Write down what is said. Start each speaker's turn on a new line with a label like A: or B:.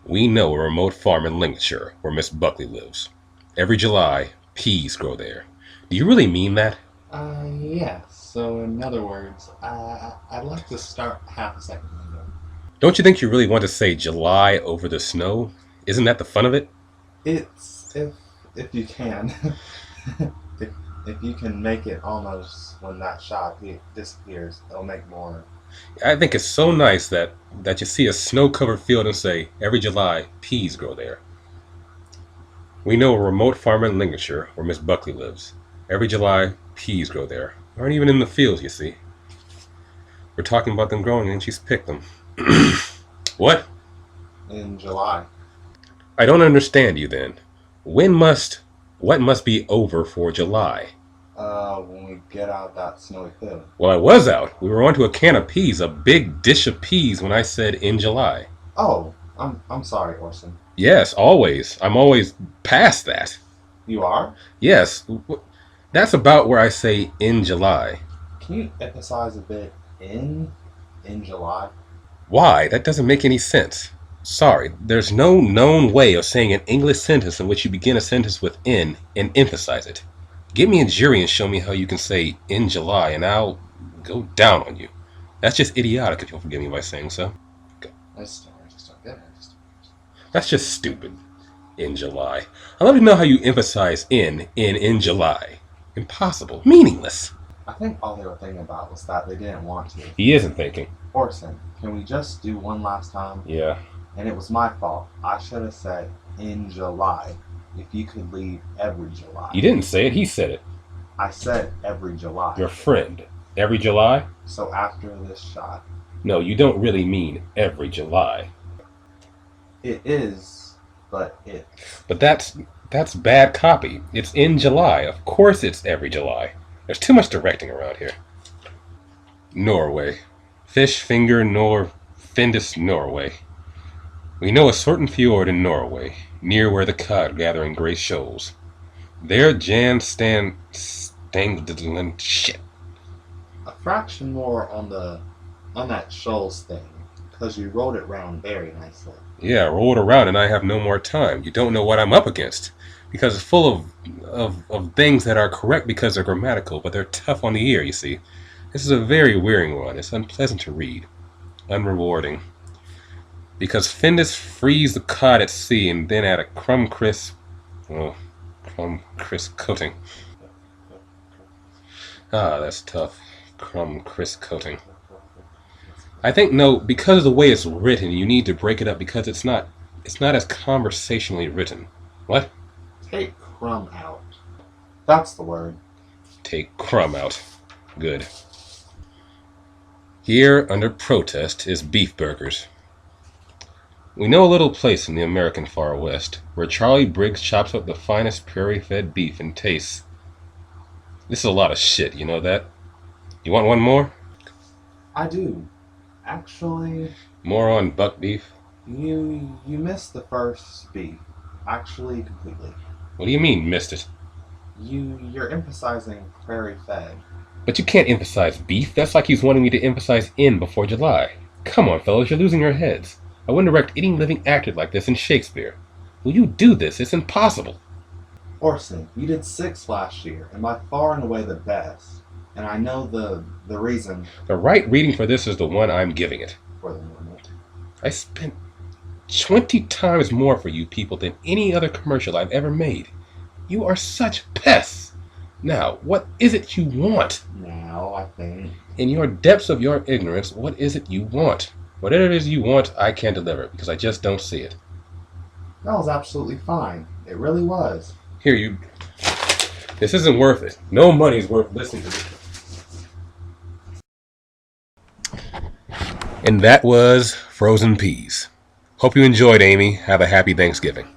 A: We know a remote farm in Lincolnshire where Miss Buckley lives. Every July, peas grow there. Do you really mean that?
B: Yeah. So, in other words, I'd like to start half a second ago.
A: Don't you think you really want to say July over the snow? Isn't that the fun of it?
B: It's if you can, if if you can make it almost when that shot disappears, it'll make more.
A: I think it's so nice that you see a snow-covered field and say, every July, peas grow there. We know a remote farm in Lincolnshire where Miss Buckley lives. Every July, peas grow there. Aren't even in the fields, you see. We're talking about them growing and she's picked them. What?
B: In July.
A: I don't understand you then. When must what must be over for July?
B: When we get out that snowy field.
A: Well, I was out. We were onto a can of peas, a big dish of peas when I said in July.
B: Oh, I'm sorry, Orson.
A: Yes, always. I'm always past that.
B: You are?
A: Yes, that's about where I say in July.
B: Can you emphasize a bit in July?
A: Why? That doesn't make any sense. Sorry, there's no known way of saying an English sentence in which you begin a sentence with in and emphasize it. Give me a jury and show me how you can say in July, and I'll go down on you. That's just idiotic, if you'll forgive me by saying so.
B: I just don't get it.
A: That's just stupid. In July. I'd love to know how you emphasize in July. Impossible. Meaningless.
B: I think all they were thinking about was that they didn't want to.
A: He isn't thinking.
B: Orson, can we just do one last time?
A: Yeah.
B: And it was my fault. I should have said in July. If you could leave every July.
A: You didn't say it, he said it.
B: I said every July.
A: Your friend. Every July?
B: So after this shot.
A: No, you don't really mean every July.
B: It is, but it.
A: But that's bad copy. It's in July. Of course it's every July. There's too much directing around here. Norway. Fish finger nor Findus, Norway. We know a certain fjord in Norway, near where the cod gather in great shoals. There Jan shit.
B: A fraction more on that shoals thing, because you wrote it round very nicely.
A: Yeah, roll it around and I have no more time. You don't know what I'm up against. Because it's full of things that are correct because they're grammatical, but they're tough on the ear, you see. This is a very wearying one. It's unpleasant to read. Unrewarding. Because Findus frees the cod at sea and then add a crumb crisp coating. Ah, that's tough. Crumb crisp coating. I think no, because of the way it's written, you need to break it up because it's not as conversationally written. What?
B: Take crumb out. That's the word.
A: Take crumb out. Good. Here, under protest, is beef burgers. We know a little place in the American Far West where Charlie Briggs chops up the finest prairie-fed beef and tastes. This is a lot of shit, you know that? You want one more?
B: I do. Actually,
A: More on buck beef?
B: you missed the first beef. Actually, completely.
A: What do you mean, missed it?
B: You're emphasizing prairie fed.
A: But you can't emphasize beef. That's like he's wanting me to emphasize in before July. Come on, fellas, you're losing your heads. I wouldn't direct any living actor like this in Shakespeare. Will you do this? It's impossible.
B: Orson, you did 6 last year, and by far and away the best. And I know the reason
A: The right reading for this is the one I'm giving it.
B: for the moment.
A: I spent 20 times more for you people than any other commercial I've ever made. You are such pests. Now, what is it you want?
B: Now, I think.
A: In your depths of your ignorance, what is it you want? Whatever it is you want, I can't deliver because I just don't see it.
B: That was absolutely fine. It really was.
A: Here, you. This isn't worth it. No money's worth listening to this. And that was Frozen Peas. Hope you enjoyed, Amy. Have a happy Thanksgiving.